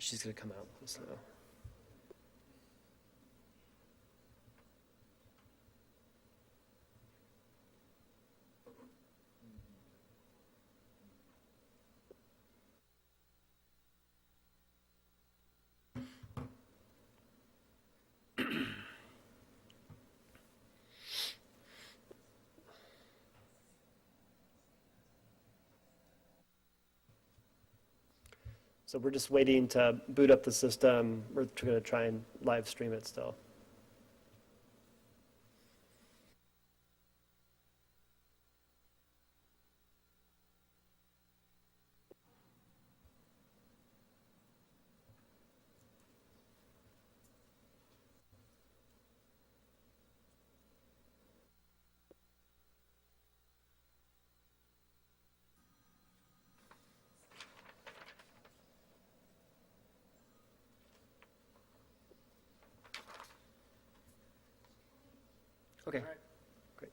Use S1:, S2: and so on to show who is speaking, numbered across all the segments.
S1: She's going to come out. So. So we're just waiting to boot up the system. We're going to try and live stream it still. Okay,
S2: All right.
S1: great.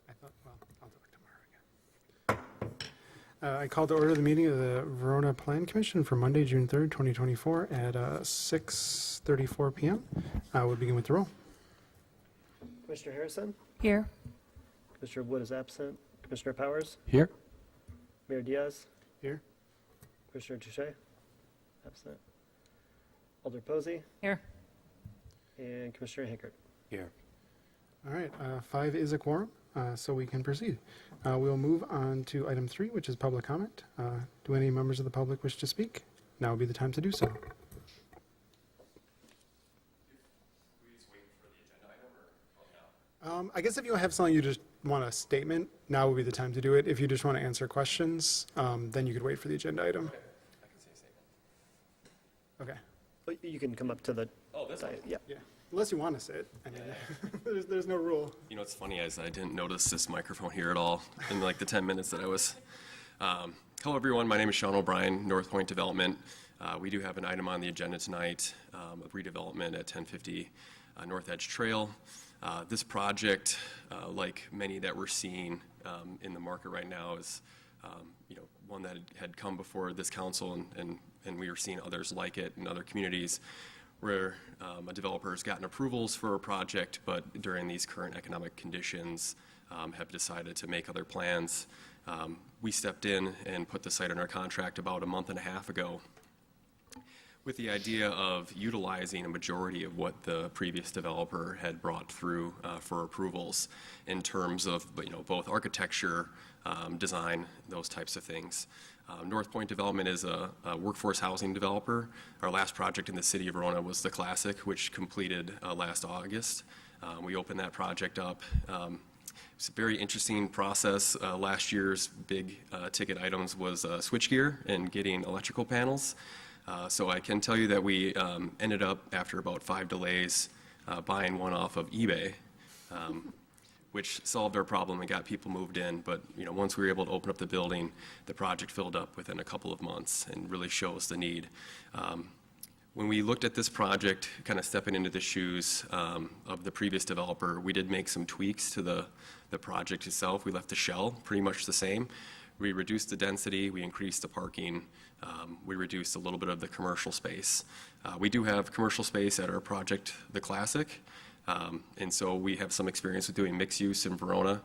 S2: I thought, well, I'll do it tomorrow again. I called to order the meeting of the Verona Plan Commission for Monday, June 3rd, 2024 at 6:34 p.m. We'll begin with the roll.
S1: Commissioner Harrison?
S3: Here.
S1: Commissioner Wood is absent. Commissioner Powers?
S2: Here.
S1: Mayor Diaz?
S2: Here.
S1: Commissioner Touche? Absent. Alder Posey?
S3: Here.
S1: And Commissioner Hinkert?
S4: Here.
S2: All right, 5 is a quorum, so we can proceed. We'll move on to item 3, which is public comment. Do any members of the public wish to speak? Now would be the time to do so. I guess if you have something you just want a statement, now would be the time to do it. If you just want to answer questions, then you could wait for the agenda item.
S4: Okay, I can say a statement.
S2: Okay.
S1: But you can come up to the.
S4: Oh, this one?
S1: Yeah.
S2: Yeah. Unless you want to sit. I mean, there's no rule.
S4: You know what's funny is I didn't notice this microphone here at all in like the 10 minutes that I was. Hello everyone, my name is Sean O'Brien, North Point Development. We do have an item on the agenda tonight, of redevelopment at 1050 North Edge Trail. This project, like many that we're seeing in the market right now, is one that had come before this council, and we are seeing others like it in other communities where a developer has gotten approvals for a project, but during these current economic conditions have decided to make other plans. We stepped in and put the site under contract about a month and a half ago with the idea of utilizing a majority of what the previous developer had brought through for approvals in terms of both architecture, design, those types of things. North Point Development is a workforce housing developer. Our last project in the city of Verona was the Classic, which completed last August. We opened that project up. It's a very interesting process. Last year's big ticket items was switchgear and getting electrical panels. So I can tell you that we ended up, after about 5 delays, buying one off of eBay, which solved our problem and got people moved in. But once we were able to open up the building, the project filled up within a couple of months and really shows the need. When we looked at this project, kind of stepping into the shoes of the previous developer, we did make some tweaks to the project itself. We left the shell pretty much the same. We reduced the density, we increased the parking, we reduced a little bit of the commercial space. We do have commercial space at our project, the Classic, and so we have some experience with doing mixed use in Verona.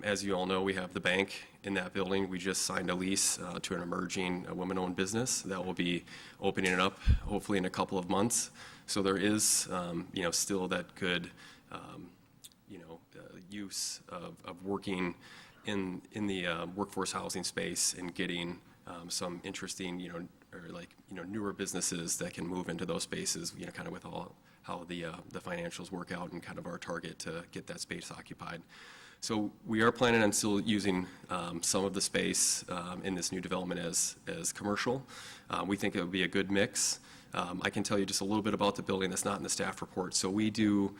S4: As you all know, we have the bank in that building. We just signed a lease to an emerging women-owned business that will be opening it up hopefully in a couple of months. So there is, still that good, use of working in the workforce housing space and getting some interesting, newer businesses that can move into those spaces, kind of with all how the financials work out and kind of our target to get that space occupied. So we are planning on still using some of the space in this new development as commercial. We think it would be a good mix. I can tell you just a little bit about the building that's not in the staff report. So we do,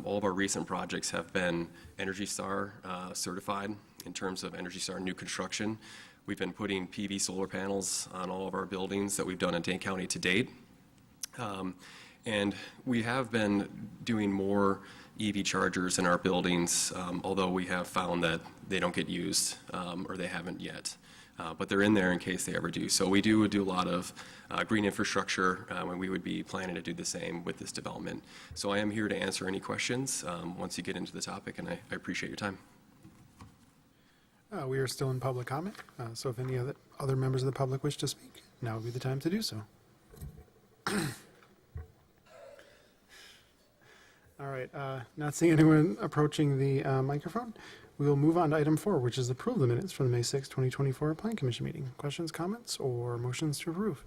S4: all of our recent projects have been Energy Star certified, in terms of Energy Star new construction. We've been putting PV solar panels on all of our buildings that we've done in Dane County to date. And we have been doing more EV chargers in our buildings, although we have found that they don't get used, or they haven't yet. But they're in there in case they ever do. So we do a lot of green infrastructure, and we would be planning to do the same with this development. So I am here to answer any questions once you get into the topic, and I appreciate your time.
S2: We are still in public comment, so if any other members of the public wish to speak, now would be the time to do so. All right, not seeing anyone approaching the microphone, we will move on to item 4, which is approve the minutes from the May 6, 2024 Plan Commission meeting. Questions, comments, or motions to approve?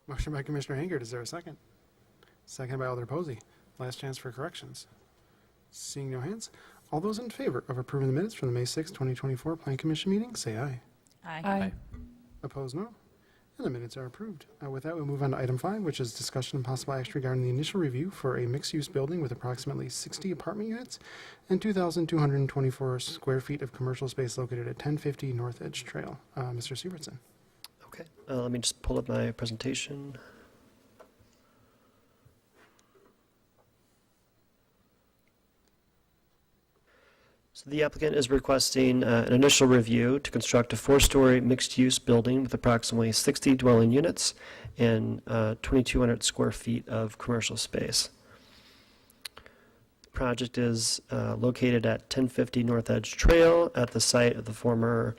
S2: Motion by Commissioner Hangard. Is there a second? Second by Alder Posey. Last chance for corrections. Seeing no hands, all those in favor of approving the minutes from the May 6, 2024 Plan Commission meeting, say aye.
S3: Aye.
S2: Opposed, no. And the minutes are approved. With that, we'll move on to item 5, which is discussion and possible action regarding the initial review for a mixed-use building with approximately 60 apartment units and 2,224 square feet of commercial space located at 1050 North Edge Trail. Mr. Sievertson.
S1: Okay, let me just pull up my presentation. So the applicant is requesting an initial review to construct a 4-story mixed-use building with approximately 60 dwelling units and 2,200 square feet of commercial space. The project is located at 1050 North Edge Trail at the site of the former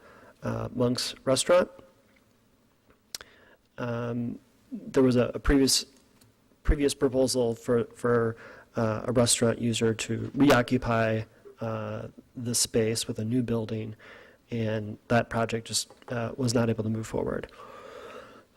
S1: Monk's Restaurant. There was a previous proposal for a restaurant user to reoccupy the space with a new building, and that project just was not able to move forward.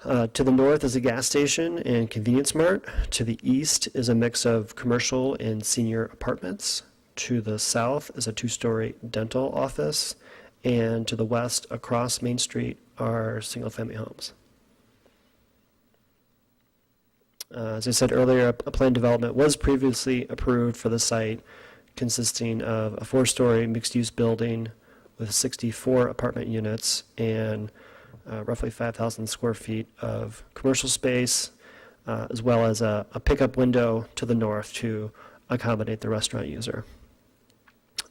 S1: To the north is a gas station and convenience mart. To the east is a mix of commercial and senior apartments. To the south is a 2-story dental office, and to the west across Main Street are single-family homes. As I said earlier, a planned development was previously approved for the site, consisting of a 4-story mixed-use building with 64 apartment units and roughly 5,000 square feet of commercial space, as well as a pickup window to the north to accommodate the restaurant user.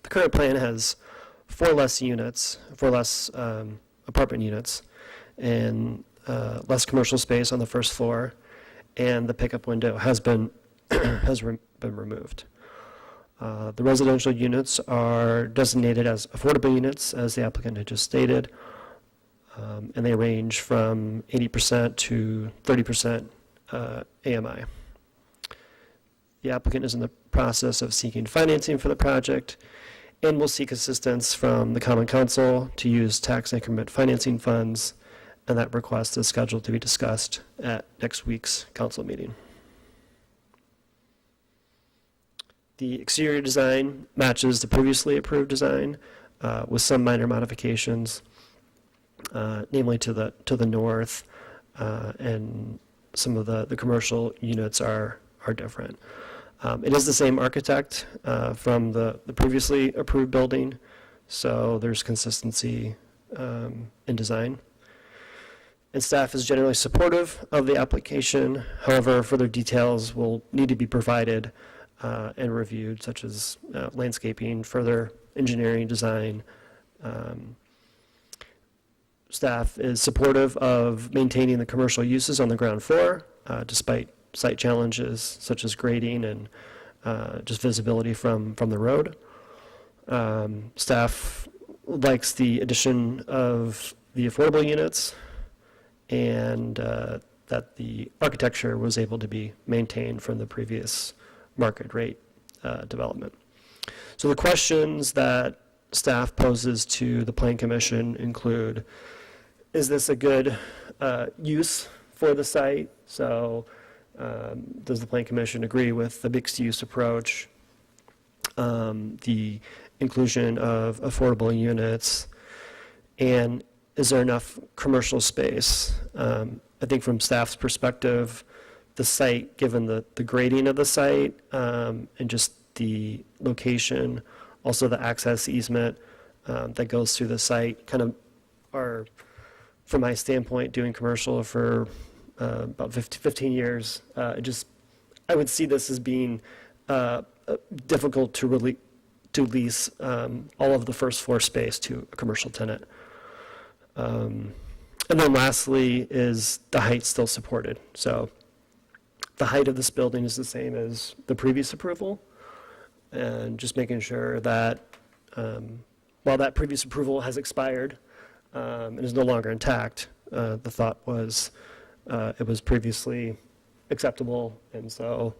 S1: The current plan has 4 less apartment units and less commercial space on the first floor, and the pickup window has been removed. The residential units are designated as affordable units, as the applicant had just stated, and they range from 80% to 30% AMI. The applicant is in the process of seeking financing for the project and will seek assistance from the Common Council to use tax increment financing funds, and that request is scheduled to be discussed at next week's council meeting. The exterior design matches the previously approved design with some minor modifications, namely to the north, and some of the commercial units are different. It is the same architect from the previously approved building, so there's consistency in design. And staff is generally supportive of the application. However, further details will need to be provided and reviewed, such as landscaping, further engineering design. Staff is supportive of maintaining the commercial uses on the ground floor, despite site challenges such as grading and just visibility from the road. Staff likes the addition of the affordable units, and that the architecture was able to be maintained from the previous market rate development. So the questions that staff poses to the Plan Commission include, is this a good use for the site? So does the Plan Commission agree with the mixed use approach, the inclusion of affordable units, and is there enough commercial space? I think from staff's perspective, the site, given the grading of the site and just the location also the access easement that goes through the site, kind of are, from my standpoint, doing commercial for about 15 years. I would see this as being difficult to lease all of the first floor space to a commercial tenant. And then lastly is the height still supported. So the height of this building is the same as the previous approval, and just making sure that while that previous approval has expired and is no longer intact, the thought was it was previously acceptable, and so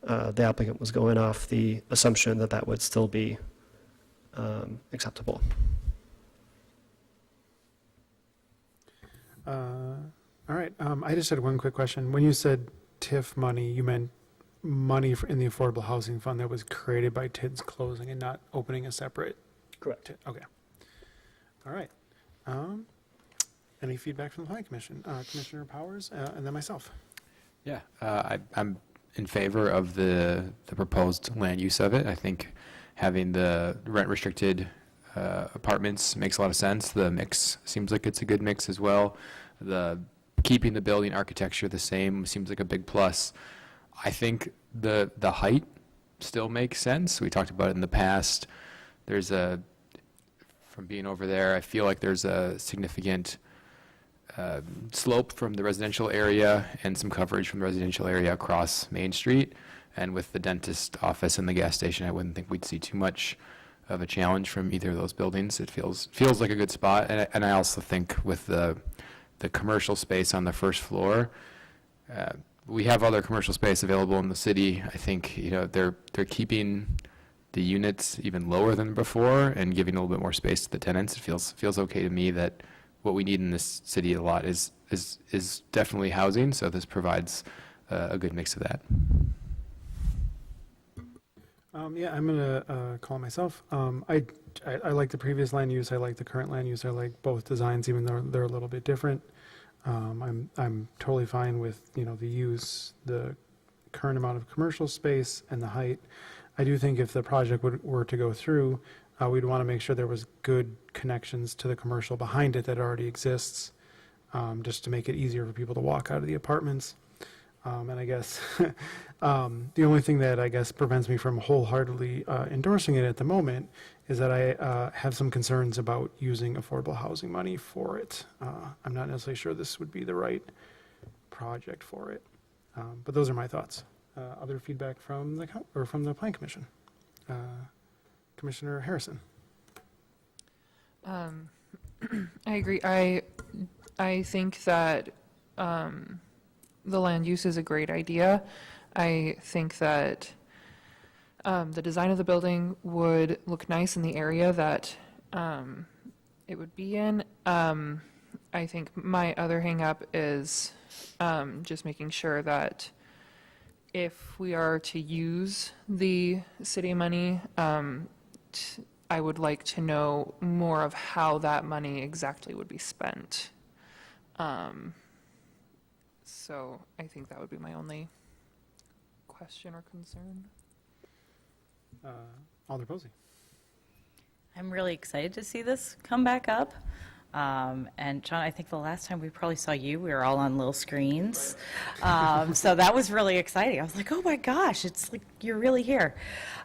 S1: the applicant was going off the assumption that that would still be acceptable.
S2: All right, I just had one quick question. When you said TIF money, you meant money in the Affordable Housing Fund that was created by TID's closing and not opening a separate?
S1: Correct.
S2: Okay. All right. Any feedback from the Planning Commission? Commissioner Powers, and then myself.
S3: Yeah, I'm in favor of the proposed land use of it. I think having the rent-restricted apartments makes a lot of sense. The mix seems like it's a good mix as well. Keeping the building architecture the same seems like a big plus. I think the height still makes sense. We talked about it in the past. From being over there, I feel like there's a significant slope from the residential area and some coverage from the residential area across Main Street. And with the dentist office and the gas station, I wouldn't think we'd see too much of a challenge from either of those buildings. It feels like a good spot. And I also think with the commercial space on the first floor, we have other commercial space available in the city. I think they're keeping the units even lower than before and giving a little bit more space to the tenants. It feels okay to me that what we need in this city a lot is definitely housing. So this provides a good mix of that.
S2: Yeah, I'm gonna call myself. I like the previous land use. I like the current land use. I like both designs, even though they're a little bit different. I'm totally fine with the use, the current amount of commercial space, and the height. I do think if the project were to go through, we'd want to make sure there was good connections to the commercial behind it that already exists, just to make it easier for people to walk out of the apartments. And I guess the only thing that I guess prevents me from wholeheartedly endorsing it at the moment is that I have some concerns about using affordable housing money for it. I'm not necessarily sure this would be the right project for it. But those are my thoughts. Other feedback from the Plan Commission. Commissioner Harrison.
S5: I agree. I think that the land use is a great idea. I think that the design of the building would look nice in the area that it would be in. I think my other hang up is just making sure that if we are to use the city money, I would like to know more of how that money exactly would be spent. So I think that would be my only question or concern.
S2: Alder Posey.
S6: I'm really excited to see this come back up. And John, I think the last time we probably saw you, we were all on little screens. So that was really exciting. I was like, oh my gosh, it's like you're really here.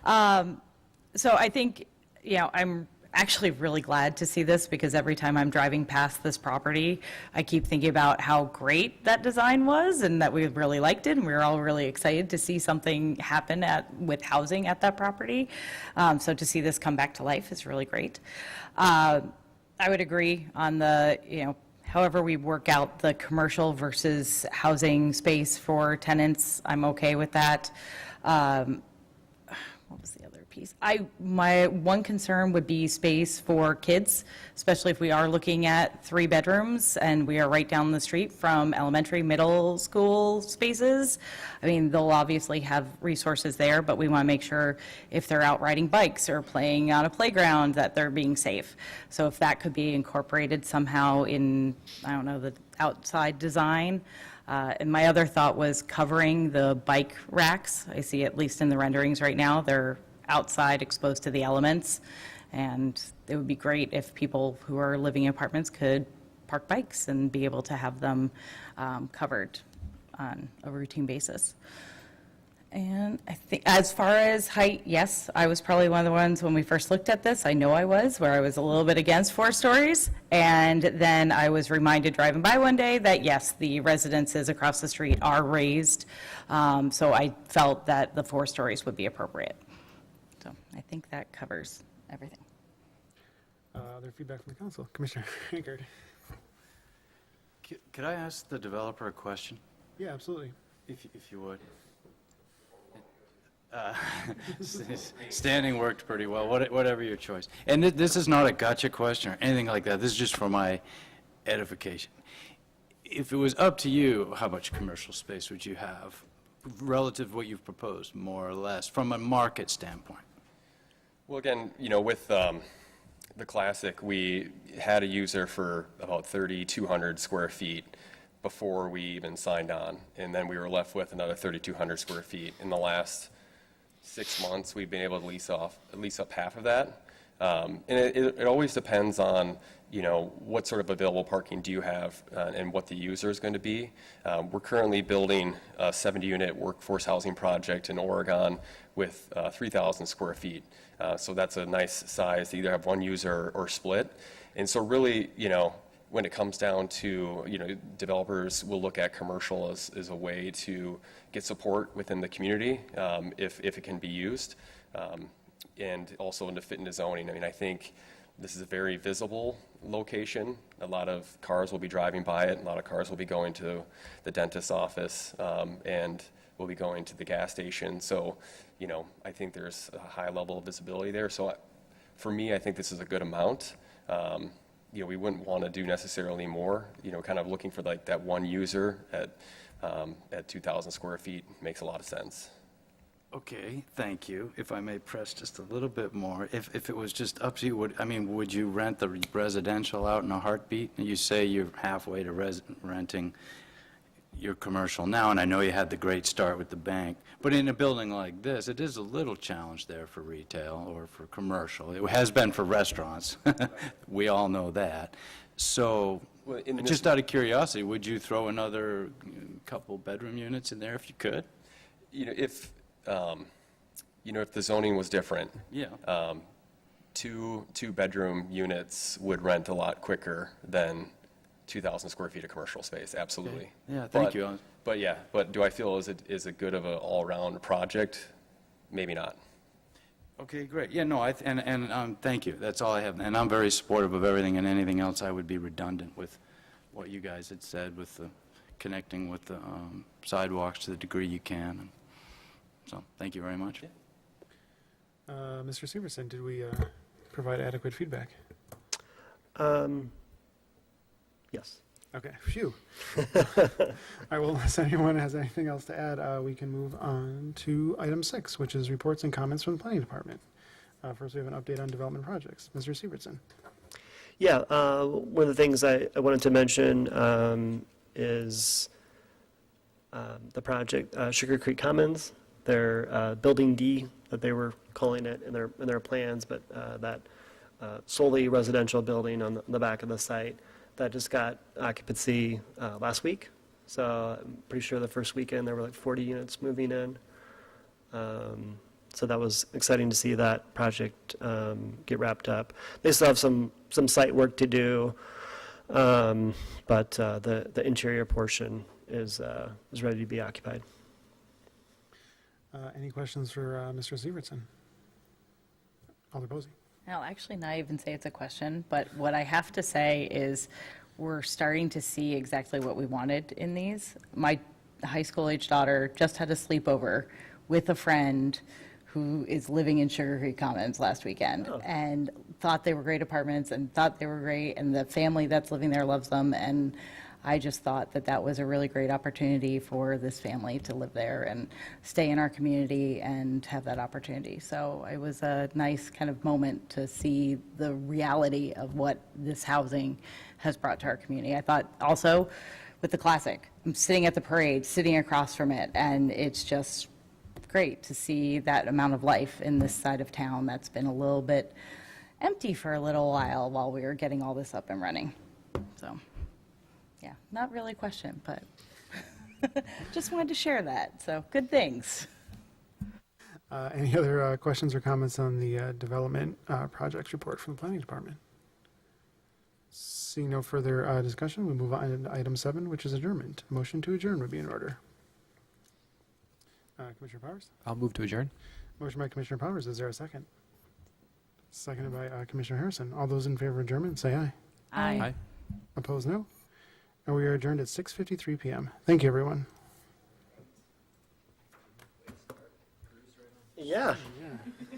S6: So I think, I'm actually really glad to see this because every time I'm driving past this property, I keep thinking about how great that design was and that we really liked it. And we were all really excited to see something happen with housing at that property. So to see this come back to life is really great. I would agree on the, however we work out the commercial versus housing space for tenants, I'm okay with that. What was the other piece? My one concern would be space for kids, especially if we are looking at 3 bedrooms and we are right down the street from elementary, middle school spaces. I mean, they'll obviously have resources there, but we want to make sure if they're out riding bikes or playing on a playground that they're being safe. So if that could be incorporated somehow in, I don't know, the outside design. And my other thought was covering the bike racks. I see, at least in the renderings right now, they're outside, exposed to the elements. And it would be great if people who are living in apartments could park bikes and be able to have them covered on a routine basis. And I think, as far as height, yes, I was probably one of the ones when we first looked at this, I know I was, where I was a little bit against 4 stories. And then I was reminded driving by one day that, yes, the residences across the street are raised. So I felt that the 4 stories would be appropriate. So I think that covers everything.
S2: Other feedback from the council? Commissioner Hankard?
S7: Could I ask the developer a question,
S2: Yeah, absolutely.
S7: if you would? Standing worked pretty well, whatever your choice. And this is not a gotcha question or anything like that. This is just for my edification. If it was up to you, how much commercial space would you have relative to what you've proposed, more or less, from a market standpoint?
S4: Well, again, with the Classic, we had a user for about 3,200 square feet before we even signed on, and then we were left with another 3,200 square feet. In the last 6 months, we've been able to lease up half of that. And it always depends on, what sort of available parking do you have and what the user is going to be. We're currently building a 70-unit workforce housing project in Oregon with 3,000 square feet. So that's a nice size to either have one user or split. And so really, when it comes down to, developers will look at commercial as a way to get support within the community if it can be used, and also to fit into zoning. I mean, I think this is a very visible location. A lot of cars will be driving by it. A lot of cars will be going to the dentist's office and will be going to the gas station. So, I think there's a high level of visibility there. So for me, I think this is a good amount. We wouldn't want to do necessarily more, kind of looking for like that one user at 2,000 square feet makes a lot of sense.
S7: Okay, thank you. If I may press just a little bit more, if it was just up to you, would you rent the residential out in a heartbeat? You say you're halfway to renting your commercial now, and I know you had the great start with the bank, but in a building like this, it is a little challenge there for retail or for commercial. It has been for restaurants. We all know that. So,
S4: Well, in this-
S7: just out of curiosity, would you throw another couple bedroom units in there if you could?
S4: If the zoning was different,
S7: Yeah.
S4: two bedroom units would rent a lot quicker than 2,000 square feet of commercial space, absolutely.
S7: Yeah, thank you.
S4: But do I feel is it good of an all-around project? Maybe not.
S7: Okay, great. Yeah, no, thank you. That's all I have. And I'm very supportive of everything, and anything else I would be redundant with what you guys had said with the connecting with the sidewalks to the degree you can. So, thank you very much.
S2: Mr. Severson, did we provide adequate feedback?
S1: Yes.
S2: Okay, phew. All right, well, unless anyone has anything else to add, we can move on to item 6, which is reports and comments from the planning department. First, we have an update on development projects. Mr. Severson.
S1: Yeah, one of the things I wanted to mention is the project Sugar Creek Commons, their Building D that they were calling it in their plans, but that solely residential building on the back of the site that just got occupancy last week. So I'm pretty sure the first weekend there were like 40 units moving in. So that was exciting to see that project get wrapped up. They still have some site work to do, but the interior portion is ready to be occupied.
S2: Any questions for Mr. Severson? Alder Posey.
S6: I'll actually not even say it's a question, but what I have to say is we're starting to see exactly what we wanted in these. My high school-age daughter just had a sleepover with a friend who is living in Sugar Creek Commons last weekend and thought they were great apartments and thought they were great, and the family that's living there loves them. And I just thought that was a really great opportunity for this family to live there and stay in our community and have that opportunity. So it was a nice kind of moment to see the reality of what this housing has brought to our community. I thought also with the Classic, I'm sitting at the parade, sitting across from it, and it's just great to see that amount of life in this side of town that's been a little bit empty for a little while we were getting all this up and running. So, yeah, not really a question, but just wanted to share that. So, good things.
S2: Any other questions or comments on the development projects report from the planning department? Seeing no further discussion, we move on to item 7, which is adjournment. Motion to adjourn would be in order. Commissioner Powers?
S3: I'll move to adjourn.
S2: Motion by Commissioner Powers. Is there a second? Seconded by Commissioner Harrison. All those in favor of adjournment, say aye.
S3: Aye.
S2: Opposed, no. And we are adjourned at 6:53 p.m. Thank you, everyone.
S1: Yeah.
S2: Yeah.